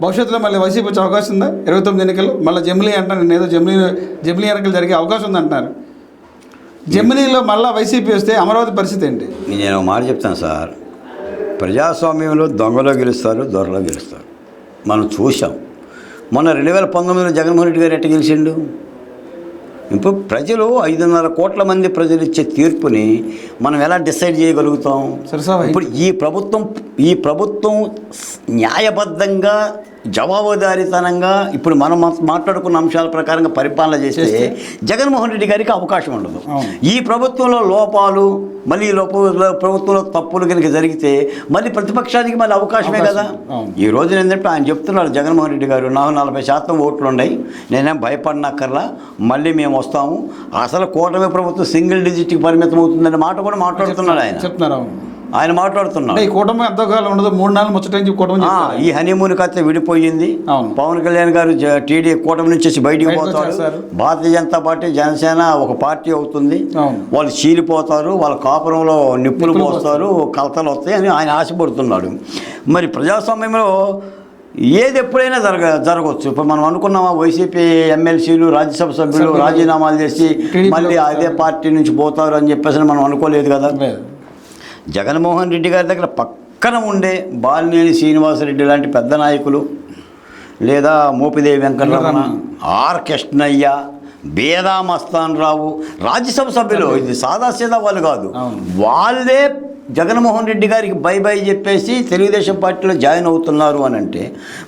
భవిష్యత్తులో మళ్ళీ వైసీపీ వచ్చే అవకాశం ఉందా? 29 ఎన్నికలు మళ్ళీ జమిలీ అంటారు, నేను ఏదో జమిలీ ఎన్నికలు జరిగే అవకాశం ఉంది అంటున్నారు. జమిలీలో మళ్ళీ వైసీపీ వస్తే అమరావతి పరిస్థితి ఏంటి? నేను ఒక మాట చెప్తాను సార్, ప్రజాస్వామ్యంలో దొంగలో గెలుస్తారు, దొరలో గెలుస్తారు. మనం చూసాం. మొన్న 2019లో జగన్మోహన్ రెడ్డి గారు ఎట్ట గెలిచిండు? ఇప్పుడు ప్రజలు 5.5 కోట్ల మంది ప్రజలు ఇచ్చే తీర్పుని మనం ఎలా డిసైడ్ చేయగలుగుతాం? ఇప్పుడు ఈ ప్రభుత్వం న్యాయబద్ధంగా జవాబుదారీతనంగా ఇప్పుడు మనం మాట్లాడుకున్న అంశాల ప్రకారంగా పరిపాలన చేస్తే జగన్మోహన్ రెడ్డి గారికి అవకాశం ఉండదు. ఈ ప్రభుత్వంలో లోపాలు, మళ్ళీ ప్రభుత్వంలో తప్పులు కనుక జరిగితే మళ్ళీ ప్రతిపక్షానికి మళ్ళీ అవకాశమే కదా. ఈ రోజున ఏంటంటే ఆయన చెప్తున్నారు జగన్మోహన్ రెడ్డి గారు, నాకు 40% ఓట్లు ఉన్నాయి, నేనేం భయపడినక్కర్లా, మళ్ళీ మేము వస్తాము, అసలు కూటమి ప్రభుత్వం సింగిల్ డిజిట్కి పరిమితం అవుతుందనే మాట కూడా మాట్లాడుతున్నాడు ఆయన. చెప్తున్నారు ఆయన మాట్లాడుతున్నాడు. ఈ కూటమి ఎంతకాలం ఉండదు, 3 నెలలు ముచ్చటంచి కూటమి. ఈ హనీమూన్ కథ విడిపోయింది. పవన్ కళ్యాణ్ గారు టీడీ కూటమి నుంచి బయటికి పోతారు, భారతీయ జనతా పార్టీ జనసేన ఒక పార్టీ అవుతుంది, వాళ్ళు చీలిపోతారు, వాళ్ళ కాపురంలో నిప్పులు పోస్తారు, కలతలు వస్తాయి అని ఆయన ఆశపడుతున్నాడు. మరి ప్రజాస్వామ్యంలో ఏది ఎప్పుడైనా జరగవచ్చు. ఇప్పుడు మనం అనుకున్నామా వైసీపీ ఎమ్మెల్సీలు, రాజ్యసభ సభ్యులు రాజీనామాలు చేసి మళ్ళీ అదే పార్టీ నుంచి పోతారు అని చెప్పేసి మనం అనుకోలేదు కదా. జగన్మోహన్ రెడ్డి గారి దగ్గర పక్కన ఉండే బాలినేని శ్రీనివాసరెడ్డి లాంటి పెద్ద నాయకులు, లేదా మోపిదేవి వెంకటరమణ, ఆర్ కృష్ణయ్య, బేదా మస్తాన్ రావు రాజ్యసభ సభ్యులు, ఇది సాదాసీదా వాళ్ళు కాదు, వాళ్ళే జగన్మోహన్ రెడ్డి గారికి బై బై చెప్పేసి తెలుగుదేశం పార్టీలో జాయిన్ అవుతున్నారు అని అంటే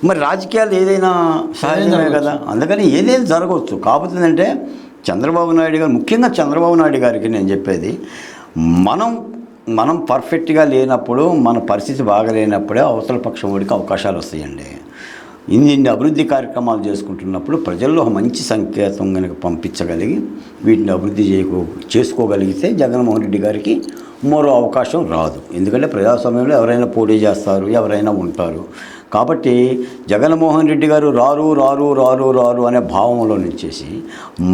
మరి రాజకీయాలు ఏదైనా సహజమే కదా. అందుకని ఏదైనా జరగవచ్చు. కాకపోతే ఏంటంటే చంద్రబాబు నాయుడు గారు, ముఖ్యంగా చంద్రబాబు నాయుడు గారికి నేను చెప్పేది, మనం పర్ఫెక్ట్గా లేనప్పుడు, మన పరిస్థితి బాగలేనప్పుడే అవతల పక్షం వాడికి అవకాశాలు వస్తాయండి. ఇన్ని అభివృద్ధి కార్యక్రమాలు చేసుకుంటున్నప్పుడు ప్రజల్లో ఒక మంచి సంకేతం కనుక పంపించగలిగి వీటిని అభివృద్ధి చేసుకోగలిగితే జగన్మోహన్ రెడ్డి గారికి మరో అవకాశం రాదు. ఎందుకంటే ప్రజాస్వామ్యంలో ఎవరైనా పోటీ చేస్తారు, ఎవరైనా ఉంటారు. కాబట్టి జగన్మోహన్ రెడ్డి గారు రారు అనే భావంలో నుంచేసి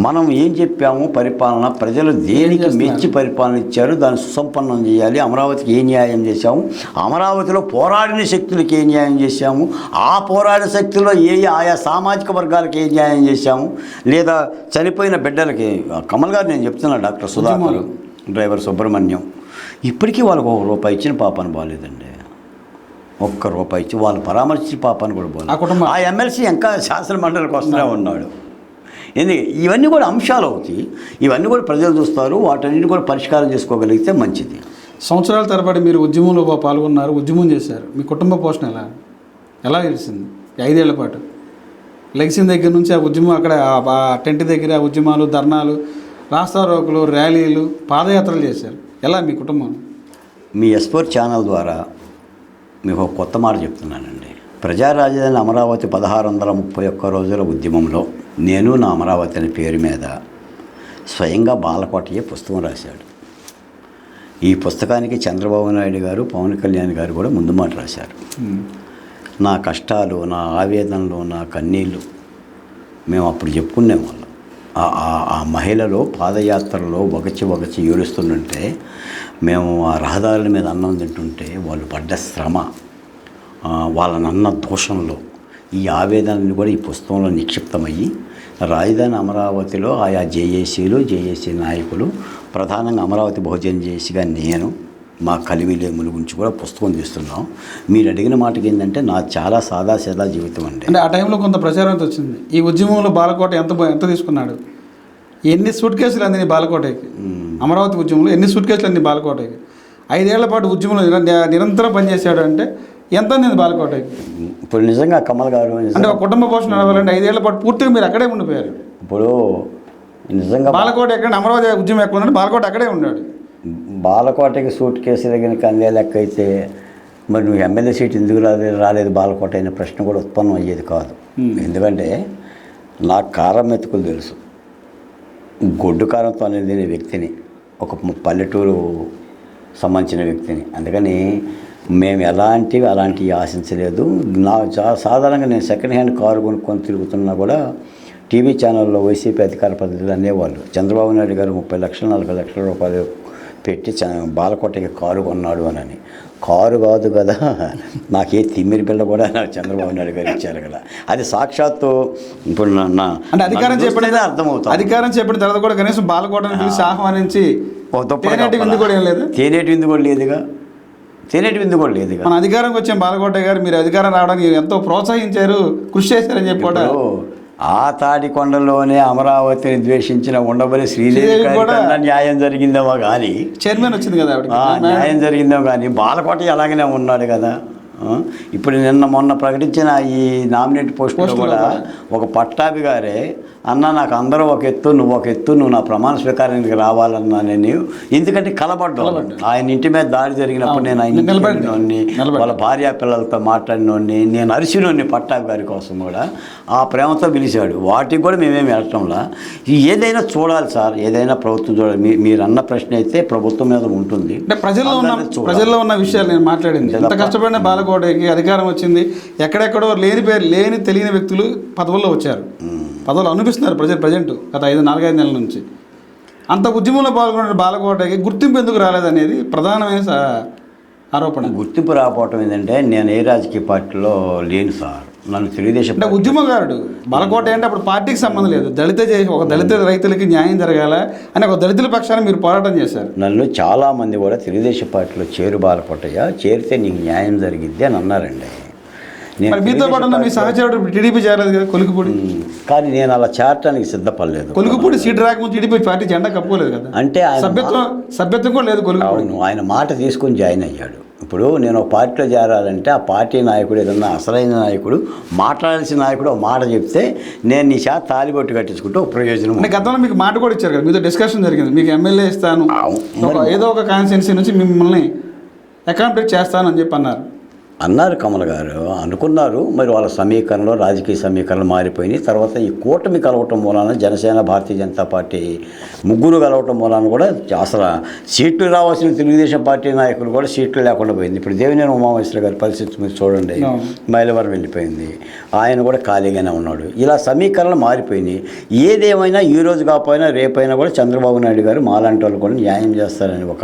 మనం ఏం చెప్పాము, పరిపాలన ప్రజలు దేనికి మెచ్చి పరిపాలన ఇచ్చారు, దాన్ని సుసంపన్నం చేయాలి, అమరావతికి ఏ న్యాయం చేశాము, అమరావతిలో పోరాడిన శక్తులకి ఏ న్యాయం చేశాము, ఆ పోరాడిన శక్తుల్లో ఆయా సామాజిక వర్గాలకు ఏ న్యాయం చేశాము, లేదా చనిపోయిన బిడ్డలకి కమల్ గారు నేను చెప్తున్నా, డాక్టర్ సుధాకర్, డ్రైవర్ సుబ్రహ్మణ్యం, ఇప్పటికీ వాళ్ళకు ₹1 ఇచ్చిన పాపను బాగాలేదండి. ₹1 ఇచ్చి వాళ్ళు పరామర్శించిన పాపాన్ని కూడా పోలేదు. ఆ ఎమ్మెల్సీ ఇంకా శాసన మండలికి వస్తూనే ఉన్నాడు. ఇవన్నీ కూడా అంశాలు అవుతాయి, ఇవన్నీ కూడా ప్రజలు చూస్తారు, వాటన్నిటిని కూడా పరిష్కారం చేసుకోగలిగితే మంచిది. సంవత్సరాల తరబడి మీరు ఉద్యమంలో పాల్గొన్నారు, ఉద్యమం చేశారు. మీ కుటుంబ పోషణ ఎలా తెలిసింది? 5 ఏళ్ల పాటు లెగిసిన దగ్గర నుంచి ఆ ఉద్యమం, అక్కడ ఆ టెంట్ దగ్గర ఉద్యమాలు, ధర్నాలు, రాస్తారోకులు, ర్యాలీలు, పాదయాత్రలు చేశారు. ఎలా మీ కుటుంబం? మీ ఎస్పోర్ట్ ఛానల్ ద్వారా మీకు ఒక కొత్త మాట చెప్తున్నానండి. ప్రజా రాజధాని అమరావతి 1631 రోజుల ఉద్యమంలో నేను నా అమరావతి అనే పేరు మీద స్వయంగా బాలకోటయ్య పుస్తకం రాశాడు. ఈ పుస్తకానికి చంద్రబాబు నాయుడు గారు, పవన్ కళ్యాణ్ గారు కూడా ముందు మాట రాశారు. నా కష్టాలు, నా ఆవేదనలు, నా కన్నీళ్ళు మేము అప్పుడు చెప్పుకునేవాళ్ళం. ఆ మహిళలు పాదయాత్రలో ఒకచి ఏడుస్తుంటే, మేము ఆ రహదారుల మీద అన్నం తింటుంటే వాళ్ళు పడ్డ శ్రమ, వాళ్ళని అన్న దోషంలో ఈ ఆవేదనలు కూడా ఈ పుస్తకంలో నిక్షిప్తమయ్యి రాజధాని అమరావతిలో ఆయా జేఏసీ నాయకులు, ప్రధానంగా అమరావతి బహుజన జేఏసీగా నేను, మా కలివిలేముల గురించి కూడా పుస్తకం తీస్తున్నాం. మీరు అడిగిన మాటకి ఏంటంటే నాది చాలా సాదాసీదా జీవితం అండి. అంటే ఆ టైంలో కొంత ప్రచారం వచ్చింది. ఈ ఉద్యమంలో బాలకోట ఎంత తీసుకున్నాడు? ఎన్ని సూట్ కేసులు అందినాయి బాలకోటకి? అమరావతి ఉద్యమంలో ఎన్ని సూట్ కేసులు అందినాయి బాలకోటకి? 5 ఏళ్ల పాటు ఉద్యమంలో నిరంతరం పనిచేశాడు అంటే ఎంత అందింది బాలకోటకి? ఇప్పుడు నిజంగా కమల్ గారు అంటే ఒక కుటుంబ పోషణ నడవాలంటే 5 ఏళ్ల పాటు పూర్తిగా మీరు అక్కడే ఉండిపోయారు. ఇప్పుడు నిజంగా బాలకోట ఎక్కడ, అమరావతి ఉద్యమం ఎక్కడ ఉన్నాడు, బాలకోట అక్కడే ఉన్నాడు. బాలకోటకి సూట్ కేసులు కనుక అందే లెక్క అయితే మరి నువ్వు ఎమ్మెల్యే సీట్ ఎందుకు రాలేదు బాలకోట అనే ప్రశ్న కూడా ఉత్పన్నం అయ్యేది కాదు. ఎందుకంటే నాకు కారం మెతుకులు తెలుసు, గొడ్డు కారంతో అనేది వ్యక్తిని, ఒక పల్లెటూరు సంబంధించిన వ్యక్తిని. అందుకని మేము అలాంటివి ఆశించలేదు. సాధారణంగా నేను సెకండ్ హ్యాండ్ కారు కొనుక్కొని తిరుగుతున్నా కూడా టీవీ ఛానల్లో వైసీపీ అధికార ప్రతినిధులు అనేవాళ్ళు, చంద్రబాబు నాయుడు గారు 30 లక్షలు 40 లక్షల రూపాయలు పెట్టి బాలకోటకి కారు కొన్నాడు అని. కారు కాదు కదా, నాకే తిమ్మిరి పిల్ల కూడా నాకు చంద్రబాబు నాయుడు గారు ఇచ్చారు కదా. అది సాక్షాత్తు ఇప్పుడు అంటే అధికారం చెప్పిన అర్థమవుతుంది. అధికారం చెప్పిన తర్వాత కూడా కనీసం బాలకోటను పిలిచి ఆహ్వానించి తేనేటి విందు కూడా ఏం లేదు. తేనేటి విందు కూడా లేదుగా, తేనేటి విందు కూడా లేదుగా. మన అధికారంకి వచ్చాం బాలకోట గారు, మీరు అధికారం రావడానికి ఎంతో ప్రోత్సహించారు, కృషి చేశారని చెప్పి కూడా. ఆ తాడికొండలోనే అమరావతిని ద్వేషించిన ఉండబలి శ్రీదేవి కూడా న్యాయం జరిగిందేమో కానీ, చైర్మన్ వచ్చింది కదా న్యాయం జరిగిందేమో కానీ బాలకోట అలాగనే ఉన్నాడు కదా. ఇప్పుడు మొన్న ప్రకటించిన ఈ నామినేట్ పోస్టులో కూడా ఒక పట్టాభి గారే, అన్న నాకు అందరూ ఒక ఎత్తు, నువ్వు ఒక ఎత్తు, నువ్వు నా ప్రమాణ స్వీకారానికి రావాలన్నా నేను, ఎందుకంటే కలబడ్డాను. ఆయన ఇంటి మీద దాడి జరిగినప్పుడు నేను ఆయన నిలబడినోడిని, వాళ్ళ భార్య పిల్లలతో మాట్లాడినోడిని, నేను అరిసినోడిని పట్టాభి గారి కోసం కూడా. ఆ ప్రేమతో పిలిచాడు. వాటికి కూడా మేమేమి వెళ్ళటంలా. ఏదైనా చూడాలి సార్, ఏదైనా ప్రభుత్వం చూడాలి. మీరు అన్న ప్రశ్న అయితే ప్రభుత్వం మీద ఉంటుంది. అంటే ప్రజల్లో ఉన్న విషయాలు నేను మాట్లాడింది. ఎంత కష్టపడిన బాలకోటకి అధికారం వచ్చింది, ఎక్కడెక్కడో లేని తెలియని వ్యక్తులు పదవుల్లో వచ్చారు, పదవులు అనిపిస్తున్నారు ప్రజెంట్ గత 4-5 నెలల నుంచి. అంత ఉద్యమంలో పాల్గొన్న బాలకోటకి గుర్తింపు ఎందుకు రాలేదనేది ప్రధానమైన ఆరోపణ. గుర్తింపు రాకపోవటం ఏంటంటే, నేను ఏ రాజకీయ పార్టీలో లేను సార్. నన్ను తెలుగుదేశం అంటే ఉద్యమకారుడు బాలకోట అంటే అప్పుడు పార్టీకి సంబంధం లేదు, ఒక దళిత రైతులకి న్యాయం జరగాల అని ఒక దళితుల పక్షాన్ని మీరు పోరాటం చేశారు. నన్ను చాలామంది కూడా తెలుగుదేశం పార్టీలో బాలకోటయ్య చేరితే నీకు న్యాయం జరిగిద్ది అని అన్నారండి. మీతో పాటు మీ సహచరుడు టీడీపీ చేరలేదు కదా కొలుకుపూడి, కానీ నేను అలా చేరటానికి సిద్ధపడలేదు. కొలుకుపూడి సీటు రాకముందు టీడీపీ పార్టీ జెండా కప్పుకోలేదు కదా, అంటే సభ్యత్వం కూడా లేదు కొలుకుపూడి. ఆయన మాట తీసుకుని జాయిన్ అయ్యాడు. ఇప్పుడు నేను ఒక పార్టీలో చేరాలంటే ఆ పార్టీ నాయకుడు ఏదన్నా అసలైన నాయకుడు, మాట్లాడాల్సిన నాయకుడు ఒక మాట చెప్తే నేను నీ చేత తాలిబొట్టు కట్టించుకుంటే ఒక ప్రయోజనం. అంటే గతంలో మీకు మాట కూడా ఇచ్చారు కదా, మీతో డిస్కషన్ జరిగింది, మీకు ఎమ్మెల్యే ఇస్తాను, ఏదో ఒక కాన్స్టిట్యున్సీ నుంచి మిమ్మల్ని అకామిడేట్ చేస్తాను అని చెప్పి అన్నారు కమల్ గారు. అనుకున్నారు. మరి వాళ్ళ సమీకరణలో రాజకీయ సమీకరణలు మారిపోయినాయి. తర్వాత ఈ కూటమి కలవటం మూలాన జనసేన, భారతీయ జనతా పార్టీ ముగ్గురు కలవటం మూలాన కూడా అసలు సీట్లు రావాల్సిన తెలుగుదేశం పార్టీ నాయకులు కూడా సీట్లు లేకుండా పోయింది. ఇప్పుడు దేవినేని ఉమామహేశ్వర గారి పరిస్థితి మీరు చూడండి, మైలవరం వెళ్ళిపోయింది, ఆయన కూడా ఖాళీగానే ఉన్నాడు. ఇలా సమీకరణలు మారిపోయినాయి. ఏదేమైనా ఈ రోజు కాకపోయినా రేపైనా కూడా చంద్రబాబు నాయుడు గారు మాలాంటి వాళ్ళు కూడా న్యాయం చేస్తారని ఒక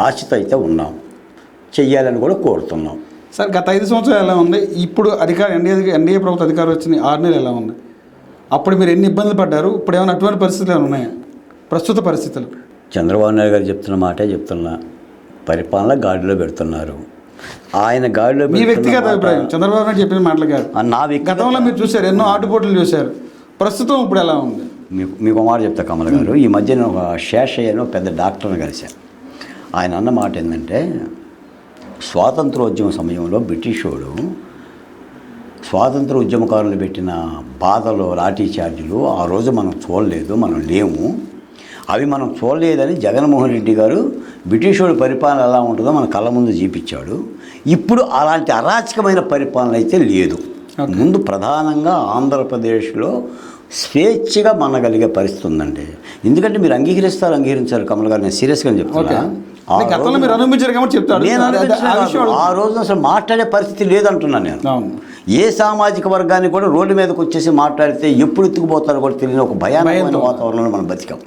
ఆశతో అయితే ఉన్నాం, చెయ్యాలని కూడా కోరుతున్నాం. సార్ గత 5 సంవత్సరాలు ఎలా ఉంది, ఇప్పుడు ఎన్డీఏ ప్రభుత్వ అధికారం వచ్చిన 6 నెలలు ఎలా ఉంది, అప్పుడు మీరు ఎన్ని ఇబ్బందులు పడ్డారు, ఇప్పుడు ఏమైనా అటువంటి పరిస్థితులు ఏమైనా ఉన్నాయా ప్రస్తుత పరిస్థితులు? చంద్రబాబు నాయుడు గారు చెప్తున్న మాటే చెప్తున్నా, పరిపాలన గాడిలో పెడుతున్నారు. ఆయన గాడిలో మీ వ్యక్తిగత అభిప్రాయం, చంద్రబాబు నాయుడు చెప్పిన మాటలు కాదు. గతంలో మీరు చూశారు, ఎన్నో ఆటుపోట్లు చూశారు, ప్రస్తుతం ఇప్పుడు ఎలా ఉంది? మీకు మాట చెప్తా కమల్ గారు. ఈ మధ్యన ఒక శేషయ్యను పెద్ద డాక్టర్ని కలిశాను. ఆయన అన్న మాట ఏంటంటే, స్వాతంత్రోద్యమ సమయంలో బ్రిటిషోడు స్వాతంత్ర ఉద్యమకారులు పెట్టిన బాధలు, లాఠీ చార్జీలు ఆ రోజు మనం చూడలేదు, మనం లేము. అవి మనం చూడలేదని జగన్మోహన్ రెడ్డి గారు బ్రిటిషోడు పరిపాలన ఎలా ఉంటుందో మన కళ్ళ ముందు చూపించాడు. ఇప్పుడు అలాంటి అరాచకమైన పరిపాలన అయితే లేదు. ముందు ప్రధానంగా ఆంధ్రప్రదేశ్లో స్వేచ్ఛగా మనగలిగే పరిస్థితి ఉందండి. ఎందుకంటే మీరు అంగీకరించారు కమల్ గారు, నేను సీరియస్గా చెప్తున్నా. ఆ రోజు అసలు మాట్లాడే పరిస్థితి లేదంటున్నాను నేను. ఏ సామాజిక వర్గాన్ని కూడా రోడ్డు మీదకి వచ్చేసి మాట్లాడితే ఎప్పుడు ఎత్తుకుపోతారో కూడా తెలియని ఒక భయానకమైన వాతావరణంలో మనం బతికాం.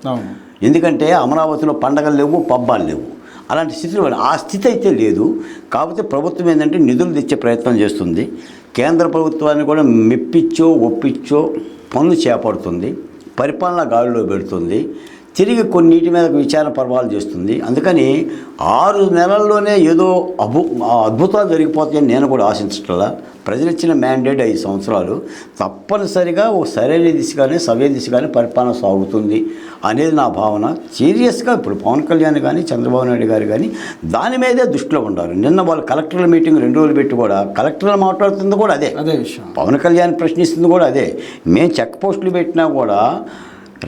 ఎందుకంటే అమరావతిలో పండగలు లేవు, పబ్బాలు లేవు, అలాంటి స్థితిలో ఆ స్థితి అయితే లేదు. కాకపోతే ప్రభుత్వం ఏంటంటే నిధులు తెచ్చే ప్రయత్నం చేస్తుంది. కేంద్ర ప్రభుత్వాన్ని కూడా మెప్పించో ఒప్పించో పనులు చేపడుతుంది, పరిపాలన గాడిలో పెడుతుంది, తిరిగి కొన్నిటి మీద విచారణ పర్వాలు చేస్తుంది. అందుకని 6 నెలల్లోనే ఏదో అద్భుతాలు జరిగిపోతాయని నేను కూడా ఆశించట్లా. ప్రజలు ఇచ్చిన మ్యాండేట్ 5 సంవత్సరాలు, తప్పనిసరిగా ఓ సరైన దిశగానే సవ్య దిశగానే పరిపాలన సాగుతుంది అనేది నా భావన. సీరియస్గా ఇప్పుడు పవన్ కళ్యాణ్ కానీ చంద్రబాబు నాయుడు గారు కానీ దాని మీదే దృష్టిలో ఉండాలి. నిన్న వాళ్ళు కలెక్టర్ల మీటింగ్ 2 రోజులు పెట్టి కూడా కలెక్టర్లు మాట్లాడుతుంది కూడా అదే విషయం, పవన్ కళ్యాణ్ ప్రశ్నిస్తుంది కూడా అదే. మేము చెక్ పోస్టులు పెట్టినా కూడా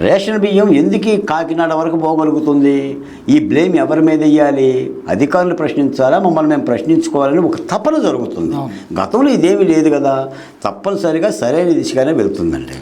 రేషన్ బియ్యం ఎందుకు కాకినాడ వరకు పోగలుగుతుంది, ఈ బ్లేమ్ ఎవరి మీద వేయాలి, అధికారులు ప్రశ్నించాలా, మమ్మల్ని మేము ప్రశ్నించుకోవాలని ఒక తపన జరుగుతుంది. గతంలో ఇదేమీ లేదు కదా. తప్పనిసరిగా సరైన దిశగానే వెళ్తుందండి.